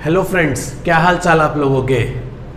Hello friends, क्या हाल चाल आप लोगों के?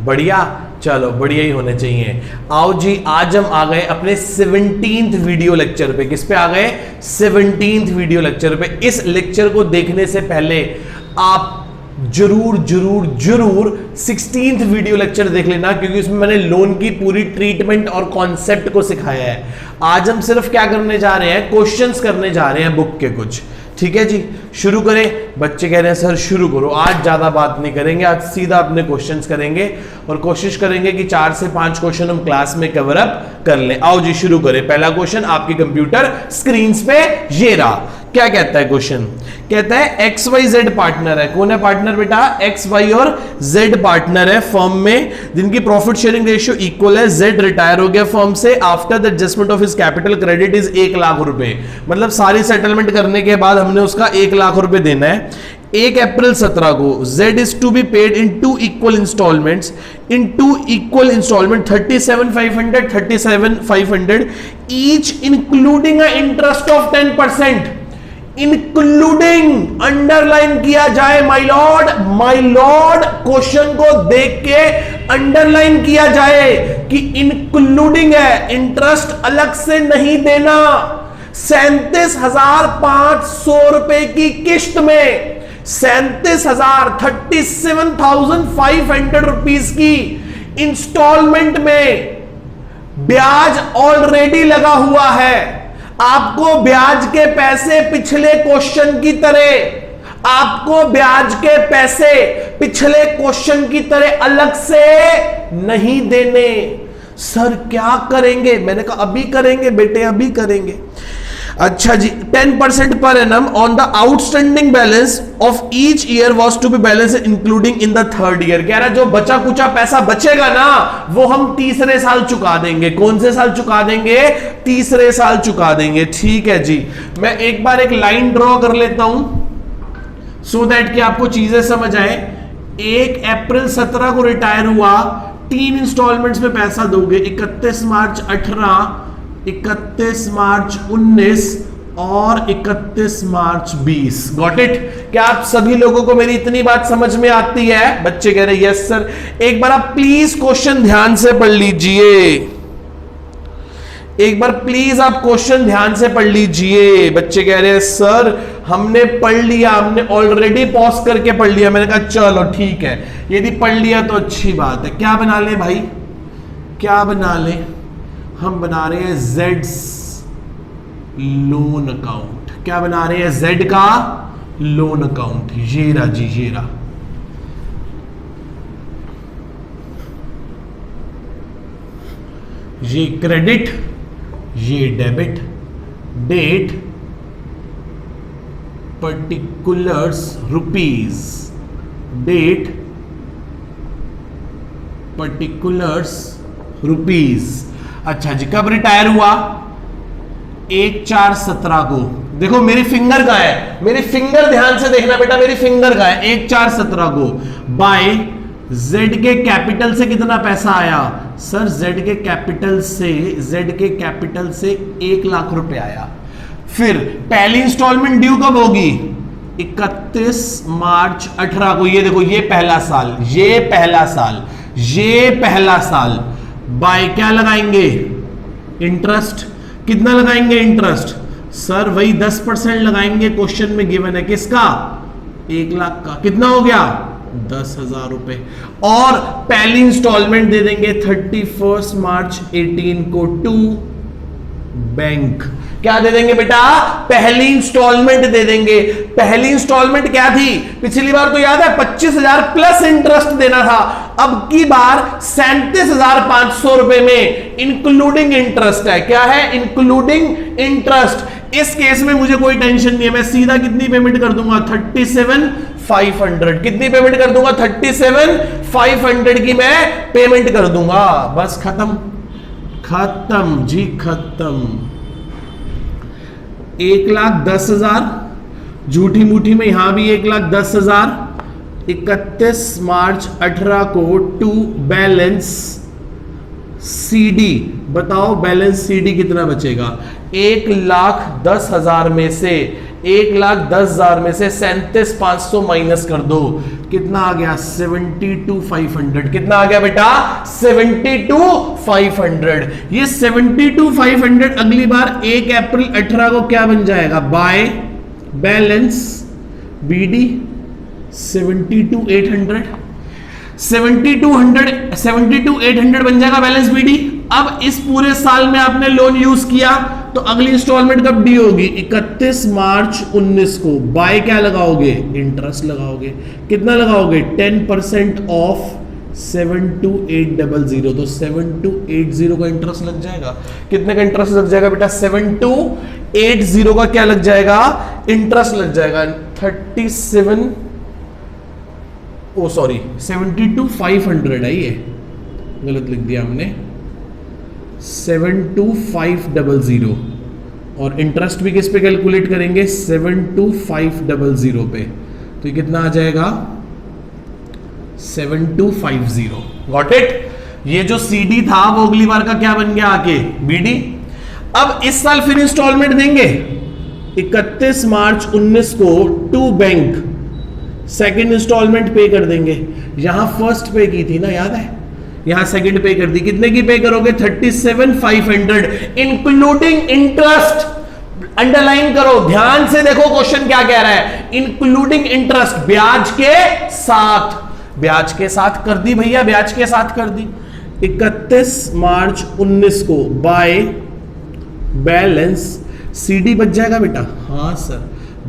बढ़िया, चलो बढ़िया ही होने चाहिए। आओ जी, आज हम आ गए अपने 17th वीडियो लेक्चर पे। किस पे आ गए? 17th वीडियो लेक्चर पे। इस लेक्चर को देखने से पहले आप जरूर जरूर जरूर 16th वीडियो लेक्चर देख लेना, क्योंकि उसमें मैंने लोन की पूरी ट्रीटमेंट और कॉन्सेप्ट को सिखाया है। आज हम सिर्फ क्या करने जा रहे हैं? क्वेश्चंस करने जा रहे हैं बुक के कुछ। ठीक है जी, शुरू करें। बच्चे कह रहे हैं सर शुरू करो। आज ज्यादा बात नहीं करेंगे, आज सीधा अपने क्वेश्चंस करेंगे और कोशिश करेंगे कि 4 से 5 क्वेश्चन हम क्लास में कवर अप कर लें। आओ जी शुरू करें। पहला क्वेश्चन आपकी कंप्यूटर स्क्रीन पे ये रहा। क्या कहता है क्वेश्चन? कहता है XYZ पार्टनर है। कौन है पार्टनर बेटा? XY और Z पार्टनर है फर्म में, जिनकी प्रॉफिट शेयरिंग रेशियो इक्वल है। Z रिटायर हो गया फर्म से। After the adjustment of his capital credit is 1 lakh रुपए। मतलब सारी सेटलमेंट करने के बाद हमने उसका 1 लाख रुपए देना है। 1 अप्रैल 17 को Z is to be paid in 2 equal installments, 37,500, 37,500 each, including a interest of 10%. Including underline किया जाए माय लॉर्ड, क्वेश्चन को देख के अंडरलाइन किया जाए कि इंक्लूडिंग है, इंटरेस्ट अलग से नहीं देना। 37,500 रुपए की किस्त में 37,500 रुपीज की इंस्टॉलमेंट में ब्याज ऑलरेडी लगा हुआ है। आपको ब्याज के पैसे पिछले क्वेश्चन की तरह, आपको ब्याज के पैसे पिछले क्वेश्चन की तरह अलग से नहीं देने। सर क्या करेंगे? मैंने कहा अभी करेंगे बेटे, अभी करेंगे। अच्छा जी, 10% per annum on the outstanding balance of each year was to be balance including in the third year. कह रहा है जो बचा कुचा पैसा बचेगा ना, वो हम तीसरे साल चुका देंगे। कौन से साल चुका देंगे? तीसरे साल चुका देंगे। ठीक है जी, मैं एक बार एक लाइन ड्रॉ कर लेता हूं सो दैट कि आपको चीजें समझ आए। 1 अप्रैल 17 को रिटायर हुआ, 3 इंस्टॉलमेंट्स में पैसा दोगे। 31 मार्च 18, 31 मार्च 19 और 31 मार्च 20। Got it? क्या आप सभी लोगों को मेरी इतनी बात समझ में आती है? बच्चे कह रहे यस सर। एक बार आप प्लीज क्वेश्चन ध्यान से पढ़ लीजिए। एक बार प्लीज आप क्वेश्चन ध्यान से पढ़ लीजिए। बच्चे कह रहे हैं सर हमने पढ़ लिया, हमने ऑलरेडी पॉज करके पढ़ लिया। मैंने कहा चलो ठीक है, यदि पढ़ लिया तो अच्छी बात है। क्या बना ले भाई? क्या बना ले? हम बना रहे हैं Z's लोन अकाउंट। क्या बना रहे हैं? Z का लोन अकाउंट। ये रहा जी, ये रहा। ये क्रेडिट, ये debit, date, particulars rupees, date, particulars rupees. अच्छा जी, कब रिटायर हुआ? 1/4/17 को। देखो मेरी फिंगर का है, मेरी फिंगर ध्यान से देखना बेटा, मेरी फिंगर का है। 1/4/17 को बाय Z के कैपिटल से कितना पैसा आया? सर Z के कैपिटल से 1 लाख रुपए आया। फिर पहली इंस्टॉलमेंट ड्यू कब होगी? 31 मार्च 18 को। ये देखो, ये पहला साल, ये पहला साल, ये पहला साल। बाय क्या लगाएंगे? इंटरेस्ट। कितना लगाएंगे इंटरेस्ट? सर वही 10% लगाएंगे। क्वेश्चन में गिवन है किसका? 1 लाख का। कितना हो गया? 10,000 रुपए। और पहली इंस्टॉलमेंट दे देंगे 31 मार्च 18 को टू बैंक। क्या दे देंगे बेटा? पहली इंस्टॉलमेंट दे देंगे। पहली इंस्टॉलमेंट क्या थी? पिछली बार तो याद है 25,000 प्लस इंटरेस्ट देना था। अब की बार 37,500 रुपए में इंक्लूडिंग इंटरेस्ट है। क्या है? Including interest. इस केस में मुझे कोई टेंशन नहीं है, मैं सीधा कितनी पेमेंट कर दूंगा? 37,500। कितनी पेमेंट कर दूंगा? 37,500 की मैं पेमेंट कर दूंगा। बस खत्म, खत्म जी, खत्म। 1,10,000 झूठी मूठी में यहां भी 1,10,000। 31 मार्च 18 को टू बैलेंस CD। बताओ बैलेंस CD कितना बचेगा? 1,10,000 में से 1,10,000 में से 37,500 माइनस कर दो, कितना आ गया 72,500। कितना आ गया बेटा 72,500। ये 72,500 अगली बार 1 अप्रैल 18 को क्या बन जाएगा, बाय बैलेंस बीडी 72,800। 72,800 बन जाएगा बैलेंस बीडी। अब इस पूरे साल में आपने लोन यूज किया तो अगली इंस्टॉलमेंट कब ड्यू होगी, 31 मार्च 19 को। बाय क्या लगाओगे, इंटरेस्ट लगाओगे। कितना लगाओगे, 10% ऑफ 72,800। तो 72,800 का इंटरेस्ट लग जाएगा। कितने का इंटरेस्ट लग जाएगा बेटा, 72,800 का क्या लग जाएगा, इंटरेस्ट लग जाएगा 72,500 है, ये गलत लिख दिया हमने, 72,500। और इंटरेस्ट भी किस पे कैलकुलेट करेंगे, 72,500 पे। तो ये कितना आ जाएगा 7250। Got it. ये जो सीडी था वो अगली बार का क्या बन गया आके, बीडी। अब इस साल फिर इंस्टॉलमेंट देंगे 31 मार्च 19 को टू बैंक, सेकेंड इंस्टॉलमेंट पे कर देंगे। यहां फर्स्ट पे की थी ना, याद है, यहां सेकंड पे कर दी। कितने की पे करोगे, 37,500 इंक्लूडिंग इंटरेस्ट। अंडरलाइन करो, ध्यान से देखो क्वेश्चन क्या कह रहा है, इंक्लूडिंग इंटरेस्ट, ब्याज के साथ। ब्याज के साथ कर दी भैया, ब्याज के साथ कर दी। 31 मार्च 19 को बाय बैलेंस सीडी बच जाएगा बेटा, हाँ सर,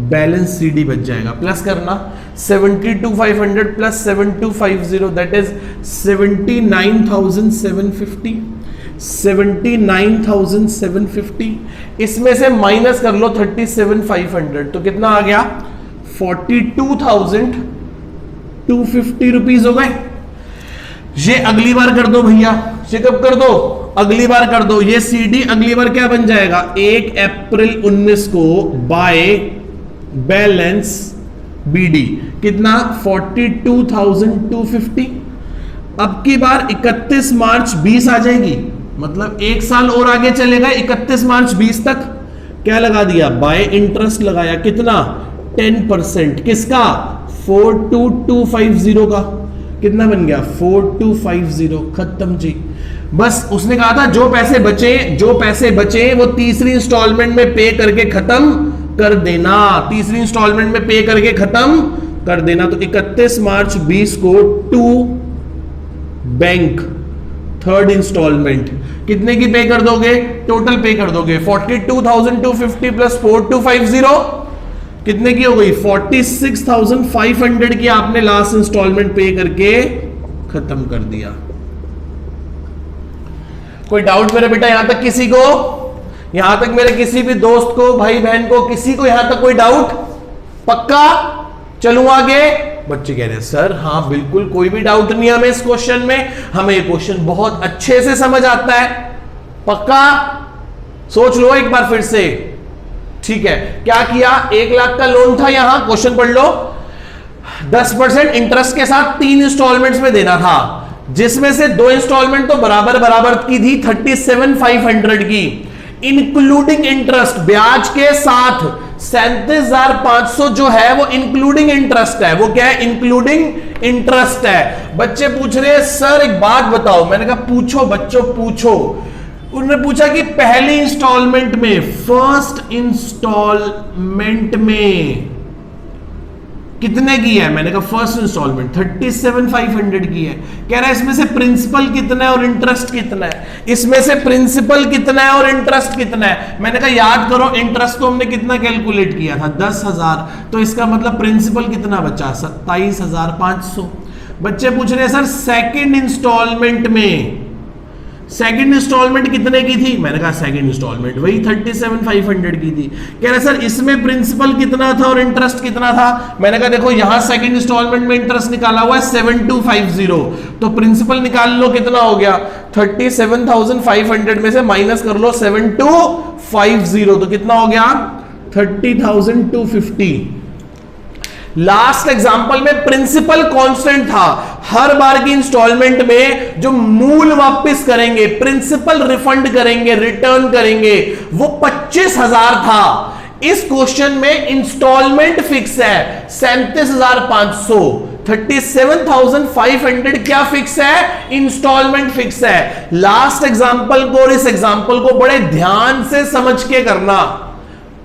बैलेंस सीडी बच जाएगा। प्लस करना 72,500 प्लस 7250, दैट इज 79,750। 79,750 इसमें से माइनस कर लो 37,500, तो कितना आ गया 42,250 रुपीज हो गए। ये अगली बार कर दो भैया, ये कब कर दो, अगली बार कर दो। ये सीडी अगली बार क्या बन जाएगा, 1 अप्रैल 19 को बाय बैलेंस बीडी, कितना 42,250। अब की बार 31 मार्च 20 आ जाएगी, मतलब एक साल और आगे चलेगा, 31 मार्च 20 तक। क्या लगा दिया, बाय इंटरेस्ट लगाया, कितना 10%, किसका 42,250 का। कितना बन गया 4250, खत्म जी। बस उसने कहा था जो पैसे बचे वो तीसरी इंस्टॉलमेंट में पे करके खत्म कर देना, तीसरी इंस्टॉलमेंट में पे करके खत्म कर देना। तो 31 मार्च 20 को टू बैंक थर्ड इंस्टॉलमेंट कितने की पे कर दोगे, टोटल पे कर दोगे 42,250 प्लस 4250 कितने की हो गई 46,500 की आपने लास्ट इंस्टॉलमेंट पे करके खत्म कर दिया। कोई डाउट मेरे बेटा यहां तक किसी को, यहां तक मेरे किसी भी दोस्त को, भाई बहन को, किसी को यहां तक कोई डाउट? पक्का चलूं आगे? बच्चे कह रहे हैं सर हाँ बिल्कुल, कोई भी डाउट नहीं हमें इस क्वेश्चन में, हमें ये क्वेश्चन बहुत अच्छे से समझ आता है। पक्का सोच लो एक बार फिर से, ठीक है। क्या किया, 1 लाख का लोन था, यहां क्वेश्चन पढ़ लो, 10% इंटरेस्ट के साथ 3 इंस्टॉलमेंट्स में देना था, जिसमें से 2 इंस्टॉलमेंट तो बराबर बराबर की थी 37,500 की, इंक्लूडिंग इंटरेस्ट ब्याज के साथ 37,500 जो है वो इंक्लूडिंग इंटरेस्ट है। वो क्या है, इंक्लूडिंग इंटरेस्ट है। बच्चे पूछ रहे हैं सर एक बात बताओ, मैंने कहा पूछो बच्चों पूछो। उन्होंने पूछा कि पहली इंस्टॉलमेंट में, फर्स्ट इंस्टॉलमेंट में कितने की है, मैंने कहा फर्स्ट इंस्टॉलमेंट 37,500 की है। कह रहा है इसमें से प्रिंसिपल कितना है और इंटरेस्ट कितना है, इसमें से प्रिंसिपल कितना है और इंटरेस्ट कितना है। मैंने कहा याद करो इंटरेस्ट तो हमने कितना कैलकुलेट किया था 10,000, तो इसका मतलब प्रिंसिपल कितना बचा 27,500। बच्चे पूछ रहे हैं सर सेकेंड इंस्टॉलमेंट में, सेकंड इंस्टॉलमेंट कितने की थी, मैंने कहा सेकंड इंस्टॉलमेंट वही 37,500 की थी। कह रहे सर इसमें प्रिंसिपल कितना था और इंटरेस्ट कितना था, मैंने कहा देखो यहां सेकंड इंस्टॉलमेंट में इंटरेस्ट निकाला हुआ है 7250, तो प्रिंसिपल निकाल लो कितना हो गया 37,500 में से माइनस कर लो 7250, तो कितना हो गया 30,250। लास्ट एग्जांपल में प्रिंसिपल कांस्टेंट था, हर बार की इंस्टॉलमेंट में जो मूल वापस करेंगे, प्रिंसिपल रिफंड करेंगे, रिटर्न करेंगे, वो 25,000 था। इस क्वेश्चन में इंस्टॉलमेंट फिक्स है 37,500, 37,500 क्या फिक्स है? इंस्टॉलमेंट फिक्स है। लास्ट एग्जांपल को और इस एग्जांपल को बड़े ध्यान से समझ के करना,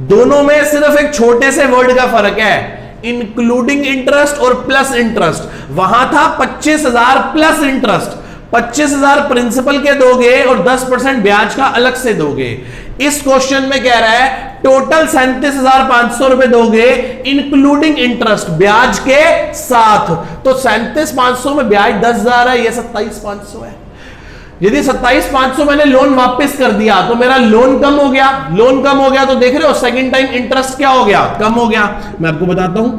दोनों में सिर्फ एक छोटे से वर्ड का फर्क है, इंक्लूडिंग इंटरेस्ट और प्लस इंटरेस्ट। वहां था 25,000 प्लस इंटरेस्ट, 25,000 प्रिंसिपल के दोगे और 10% ब्याज का अलग से दोगे। इस क्वेश्चन में कह रहा है टोटल 37,500 रुपए दोगे इंक्लूडिंग इंटरेस्ट, ब्याज के साथ। तो 37,500 में ब्याज 10,000 है, यह 27,500 है। यदि 27,500 मैंने लोन वापस कर दिया तो मेरा लोन कम हो गया, लोन कम हो गया तो देख रहे हो सेकंड टाइम इंटरेस्ट क्या हो गया? कम हो गया। मैं आपको बताता हूं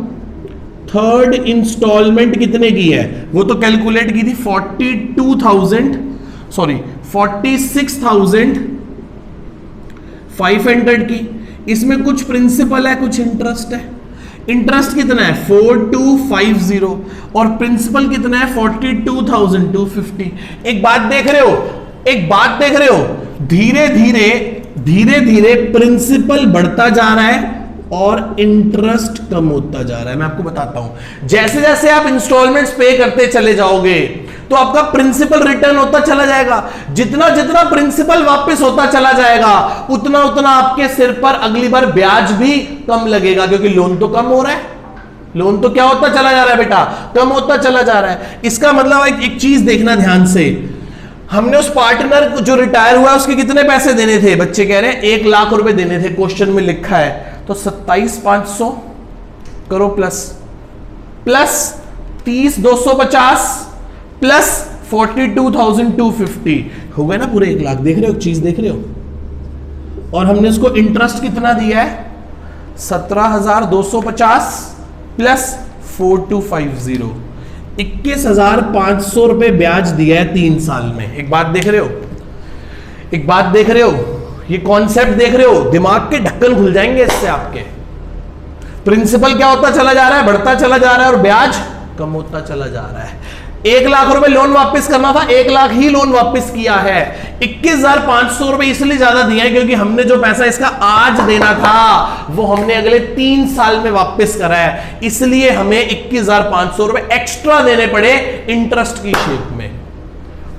थर्ड इंस्टॉलमेंट कितने की है, वो तो कैलकुलेट की थी 46,500 की। इसमें कुछ प्रिंसिपल है कुछ इंटरेस्ट है। इंटरेस्ट कितना है 4250 और प्रिंसिपल कितना है 42,250। एक बात देख रहे हो, धीरे धीरे प्रिंसिपल बढ़ता जा रहा है और इंटरेस्ट कम होता जा रहा है। मैं आपको बताता हूं, जैसे जैसे आप इंस्टॉलमेंट्स पे करते चले जाओगे तो आपका प्रिंसिपल रिटर्न होता चला जाएगा। जितना जितना प्रिंसिपल वापस होता चला जाएगा उतना उतना आपके सिर पर अगली बार ब्याज भी कम लगेगा, क्योंकि लोन तो कम हो रहा है। लोन तो क्या होता चला जा रहा है बेटा? कम होता चला जा रहा है। इसका मतलब एक चीज देखना ध्यान से, हमने उस पार्टनर को जो रिटायर हुआ उसके कितने पैसे देने थे? बच्चे कह रहे हैं 1 लाख रुपए देने थे, क्वेश्चन में लिखा है। तो 27,500 करो प्लस 30,250 प्लस 42,250 हो गए ना पूरे 1 लाख। देख रहे हो चीज, देख रहे हो? और हमने उसको इंटरेस्ट कितना दिया है 17,250 प्लस 4250, 21,500 रुपए ब्याज दिया है 3 साल में। एक बात देख रहे हो, ये कॉन्सेप्ट देख रहे हो? दिमाग के ढक्कन खुल जाएंगे इससे आपके। प्रिंसिपल क्या होता चला जा रहा है? बढ़ता चला जा रहा है और ब्याज कम होता चला जा रहा है। 1 लाख रुपए लोन वापस करना था, 1 लाख ही लोन वापस किया है। 21,500 रुपए इसलिए ज्यादा दिया है क्योंकि हमने जो पैसा इसका आज देना था वो हमने अगले 3 साल में वापस करा है, इसलिए हमें 21,500 रुपए एक्स्ट्रा देने पड़े इंटरेस्ट की शेप में।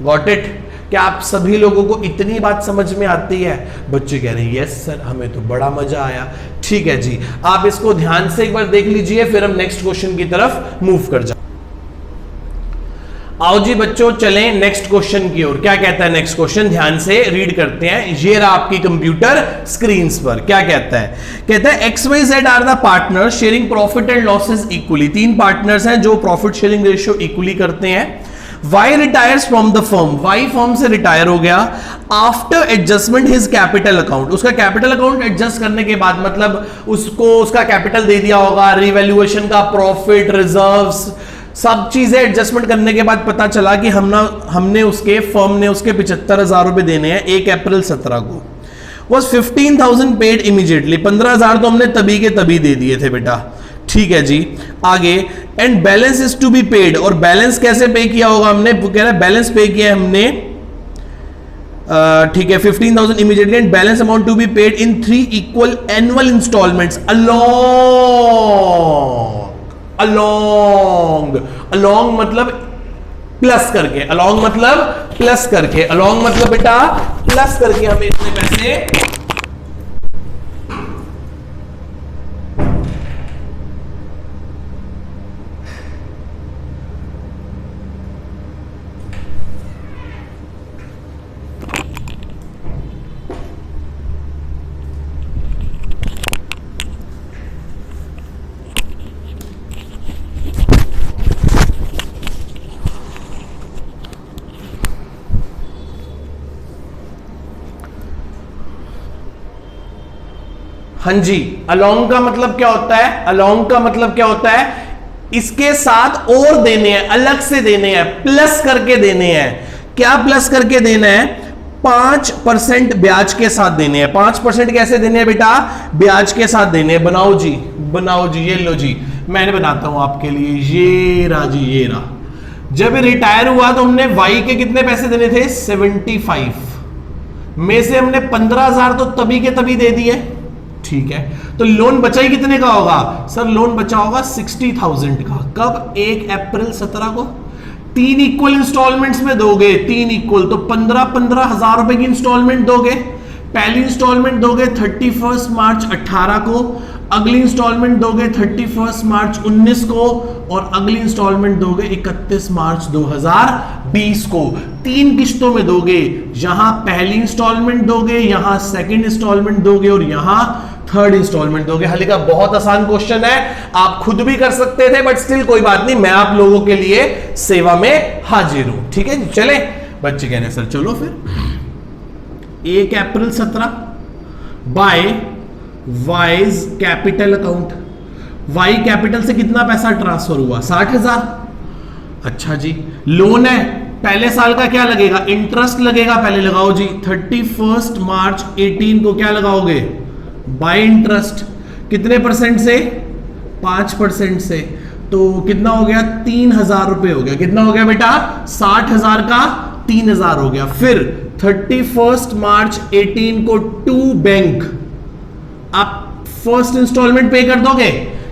Got it? क्या आप सभी लोगों को इतनी बात समझ में आती है? बच्चे कह रहे हैं यस सर, हमें तो बड़ा मजा आया। ठीक है जी, आप इसको ध्यान से एक बार देख लीजिए, फिर हम नेक्स्ट क्वेश्चन की तरफ मूव कर जाए। आओ जी बच्चों, चलें नेक्स्ट क्वेश्चन की ओर। क्या कहता है नेक्स्ट क्वेश्चन? ध्यान से रीड करते हैं। ये रहा आपकी कंप्यूटर स्क्रीन पर। क्या कहता है? कहता है XYZ are the partner sharing profit and losses equally. 3 partners हैं जो प्रॉफिट शेयरिंग रेशियो इक्वली करते हैं। Y retires from the firm, Y firm से रिटायर हो गया। After adjustment his capital account, उसका कैपिटल अकाउंट एडजस्ट करने के बाद, मतलब उसको उसका कैपिटल दे दिया होगा, रिवैल्यूएशन का, प्रॉफिट, रिजर्व्स, सब चीजें एडजस्टमेंट करने के बाद पता चला कि हमने उसके फर्म ने उसके 75,000 रुपए देने हैं 1 अप्रैल 17 को। was 15,000 पेड इमीडिएटली, 15,000 तो हमने तभी के तभी दे दिए थे बेटा। ठीक है जी, आगे and balance is to be paid. और बैलेंस कैसे पे किया होगा हमने? वो कह रहा है बैलेंस पे किया है हमने, ठीक है, 15,000 immediately and balance amount to be paid in 3 equal annual instalments along मतलब प्लस करके, अलोंग मतलब प्लस करके, अलोंग मतलब बेटा प्लस करके हमें इतने पैसे हाँ जी, अलोंग का मतलब क्या होता है? अलोंग का मतलब क्या होता है? इसके साथ और देने हैं, अलग से देने हैं, प्लस करके देने हैं। क्या प्लस करके देना है? 5% ब्याज के साथ देने हैं। 5% कैसे देने हैं बेटा? ब्याज के साथ देने हैं। बनाओ जी, ये लो जी, मैंने बनाता हूं आपके लिए। ये रहा जी, ये रहा। जब रिटायर हुआ तो हमने वाई के कितने पैसे देने थे? 75 में से हमने 15,000 तो तभी के तभी दे दिए। ठीक है, तो लोन बचा ही कितने का होगा सर? लोन बचा होगा 60,000 का। कब? 1 अप्रैल 17 को। 3 इक्वल इंस्टॉलमेंट्स में दोगे, 3 इक्वल, तो 15-15 हजार रुपए की इंस्टॉलमेंट दोगे। पहली इंस्टॉलमेंट दोगे 31 मार्च 18 को, अगली इंस्टॉलमेंट दोगे 31 मार्च 19 को, और अगली इंस्टॉलमेंट दोगे 31 मार्च 2020 को। 3 किश्तों में दोगे, यहां पहली इंस्टॉलमेंट दोगे, यहां सेकंड इंस्टॉलमेंट दोगे, और यहां थर्ड इंस्टॉलमेंट दोगे। हल का बहुत आसान क्वेश्चन है, आप खुद भी कर सकते थे, बट स्टिल कोई बात नहीं, मैं आप लोगों के लिए सेवा में हाजिर हूं। ठीक है, चले बच्चे कहने सर चलो फिर 1 April 17 by Y's capital account. Y capital से कितना पैसा ट्रांसफर हुआ? 60,000। अच्छा जी, लोन है, पहले साल का क्या लगेगा? इंटरेस्ट लगेगा। पहले लगाओ जी, 31 मार्च 18 को क्या लगाओगे? Bye interest. कितने परसेंट से? 5% से। तो कितना हो गया? 3,000 रुपए हो गया। कितना हो गया बेटा? 60,000 का 3,000 हो गया। फिर 31 मार्च 18 को टू बैंक आप फर्स्ट इंस्टॉलमेंट पे कर दोगे।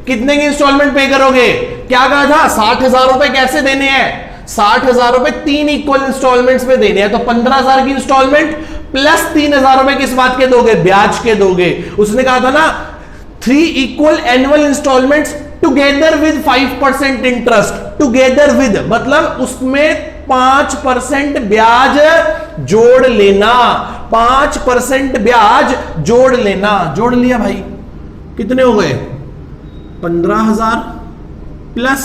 कितने की इंस्टॉलमेंट पे करोगे? क्या कहा था? 60,000 रुपए कैसे देने हैं? 60,000 रुपए 3 इक्वल इंस्टॉलमेंट्स में देने हैं, तो 15,000 की इंस्टॉलमेंट प्लस 3,000 रुपए किस बात के दोगे? ब्याज के दोगे। उसने कहा था ना 3 equal annual instalments together with 5% interest. Together with मतलब उसमें 5% ब्याज जोड़ लेना। 5% ब्याज जोड़ लेना। जोड़ लिया भाई, कितने हो गए? 15,000 प्लस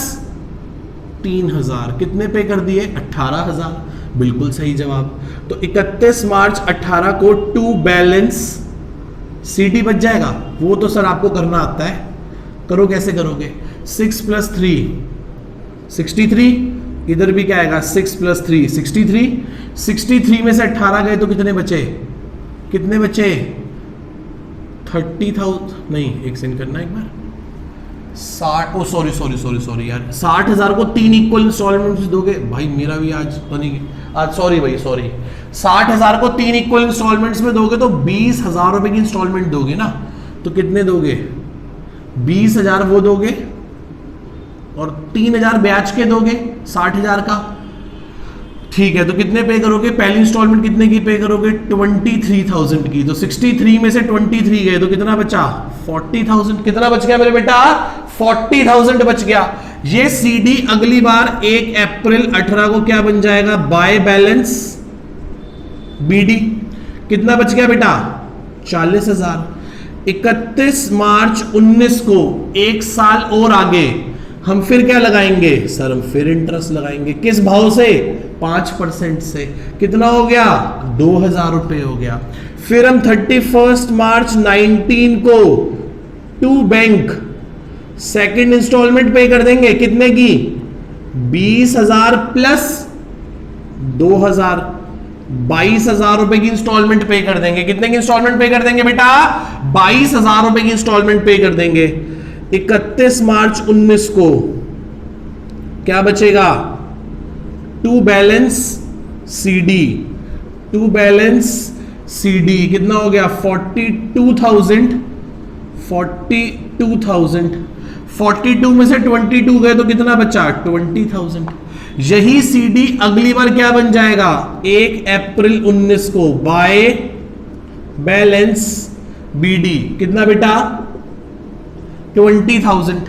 3,000। कितने पे कर दिए? 18,000। बिल्कुल सही जवाब। तो 31 मार्च 18 को टू बैलेंस सीडी बच जाएगा। वो तो सर आपको करना आता है, करो। कैसे करोगे? 6 + 3 63। इधर भी क्या आएगा? 6 + 3 63। 63 में से 18 गए तो कितने बचे? कितने बचे? 30,000 नहीं, एक सेकंड करना एक बार। 60 सॉरी यार, 60,000 को 3 इक्वल इंस्टॉलमेंट दोगे। भाई मेरा भी आज बनेगी आज, सॉरी भाई सॉरी। 60,000 को 3 इक्वल इंस्टॉलमेंट्स में दोगे तो 20,000 रुपए की इंस्टॉलमेंट दोगे ना। तो कितने दोगे? 20,000 वो दोगे और 3,000 ब्याज के दोगे 60,000 का। ठीक है, तो कितने पे करोगे? पहली इंस्टॉलमेंट कितने की पे करोगे? 23,000 की। तो 63 में से 23 गए तो कितना बचा? 40,000। कितना बच गया मेरे बेटा? 40,000 बच गया। ये सीडी अगली बार 1 अप्रैल 18 को क्या बन जाएगा? By balance BD. कितना बच गया बेटा? 40,000। 31 मार्च 19 को, एक साल और आगे, हम फिर क्या लगाएंगे? सर हम फिर इंटरेस्ट लगाएंगे। किस भाव से? 5% से। कितना हो गया? 2,000 रुपए हो गया। फिर हम 31 मार्च 19 को टू बैंक सेकेंड इंस्टॉलमेंट पे कर देंगे। कितने की? 20,000 प्लस 2,000, 22,000 रुपए की इंस्टॉलमेंट पे कर देंगे। कितने की इंस्टॉलमेंट पे कर देंगे बेटा? 22,000 रुपए की इंस्टॉलमेंट पे कर देंगे। 31 मार्च 19 को क्या बचेगा? To balance CD. To balance CD कितना हो गया? 42,000। 42 में से 22 गए तो कितना बचा? 20,000। यही सीडी अगली बार क्या बन जाएगा? 1 अप्रैल 19 को बाय बैलेंस बीडी। कितना बेटा? 20,000।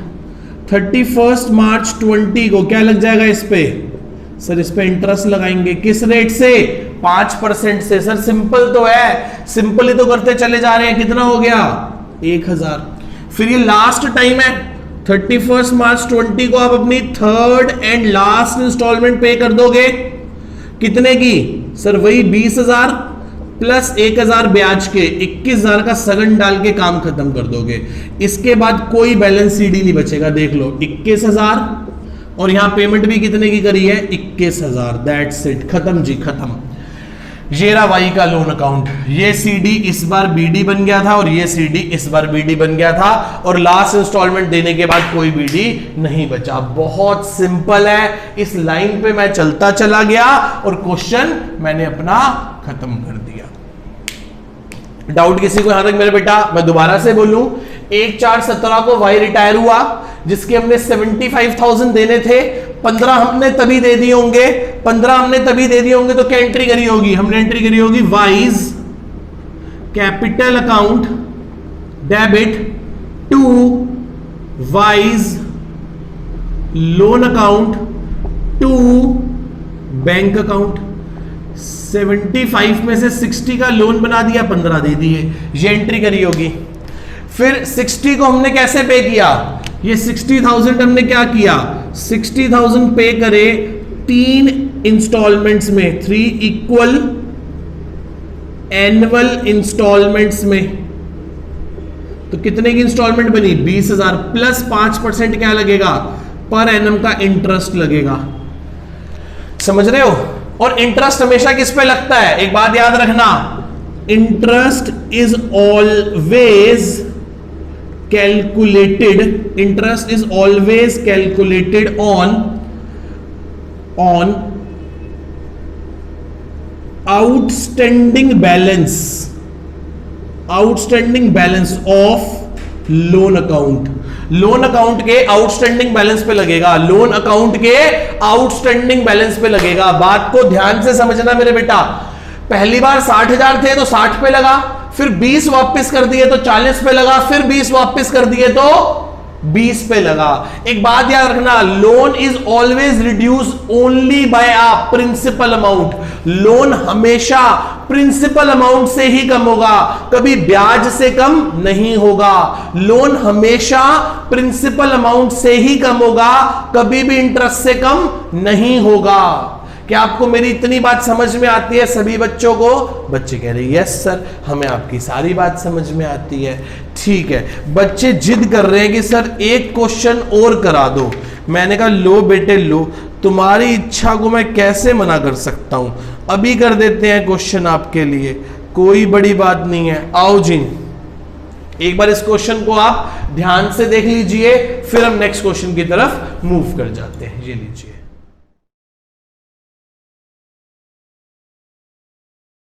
31 मार्च 20 को क्या लग जाएगा इस पे? सर इस पे इंटरेस्ट लगाएंगे। किस रेट से? 5% से। सर सिंपल तो है, सिंपल ही तो करते चले जा रहे हैं। कितना हो गया? 1,000। फिर ये लास्ट टाइम है 31 मार्च 20 को आप अपनी थर्ड एंड लास्ट इंस्टॉलमेंट पे कर दोगे। कितने की? सर वही 20,000 प्लस 1,000 ब्याज के, 21,000 का सगन डाल के काम खत्म कर दोगे। इसके बाद कोई बैलेंस सीडी नहीं बचेगा। देख लो 21,000 और यहां पेमेंट भी कितने की करी है? 21,000। दैट्स इट, खत्म जी खत्म। ये रहा वाई का लोन अकाउंट। ये सीडी इस बार बीडी बन गया था और ये सीडी इस बार बीडी बन गया था, और लास्ट इंस्टॉलमेंट देने के बाद कोई बीडी नहीं बचा। बहुत सिंपल है। इस लाइन पे मैं चलता चला गया और क्वेश्चन मैंने अपना खत्म कर दिया। डाउट किसी को यहां तक मेरे बेटा? मैं दोबारा से बोलूं, 1/4/17 को वाई रिटायर हुआ, जिसके हमने 75,000 देने थे, 15 हमने तभी दे दिए होंगे, 15 हमने तभी दे दिए होंगे, तो क्या एंट्री करी होगी? हमने एंट्री करी होगी Y's capital account debit to Y's loan account to bank account. 75 में से 60 का लोन बना दिया, 15 दे दिए, ये एंट्री करी होगी। फिर 60 को हमने कैसे पे किया? ये 60,000 हमने क्या किया? 60,000 पे करे 3 इंस्टॉलमेंट्स में, 3 इक्वल एनुअल इंस्टॉलमेंट्स में। तो कितने की इंस्टॉलमेंट बनी? 20,000 प्लस 5% क्या लगेगा? पर एनम का इंटरेस्ट लगेगा। समझ रहे हो? और इंटरेस्ट हमेशा किस पे लगता है? एक बात याद रखना, interest is always calculated, interest is always calculated on outstanding balance of loan account. Loan account के आउटस्टैंडिंग बैलेंस पे लगेगा, लोन अकाउंट के आउटस्टैंडिंग बैलेंस पे लगेगा। बात को ध्यान से समझना मेरे बेटा। पहली बार 60,000 थे तो 60 पे लगा, फिर 20 वापस कर दिए तो 40 पे लगा, फिर 20 वापस कर दिए तो 20 पे लगा। एक बात याद रखना, loan is always reduce only by a principal amount. Loan हमेशा प्रिंसिपल अमाउंट से ही कम होगा, कभी ब्याज से कम नहीं होगा। लोन हमेशा प्रिंसिपल अमाउंट से ही कम होगा, कभी भी इंटरेस्ट से कम नहीं होगा। क्या आपको मेरी इतनी बात समझ में आती है सभी बच्चों को? बच्चे कह रहे हैं यस सर, हमें आपकी सारी बात समझ में आती है। ठीक है, बच्चे जिद कर रहे हैं कि सर एक क्वेश्चन और करा दो। मैंने कहा लो बेटे लो, तुम्हारी इच्छा को मैं कैसे मना कर सकता हूं। अभी कर देते हैं क्वेश्चन आपके लिए, कोई बड़ी बात नहीं है। आओ जी, एक बार इस क्वेश्चन को आप ध्यान से देख लीजिए, फिर हम नेक्स्ट क्वेश्चन की तरफ मूव कर जाते हैं। ये लीजिए।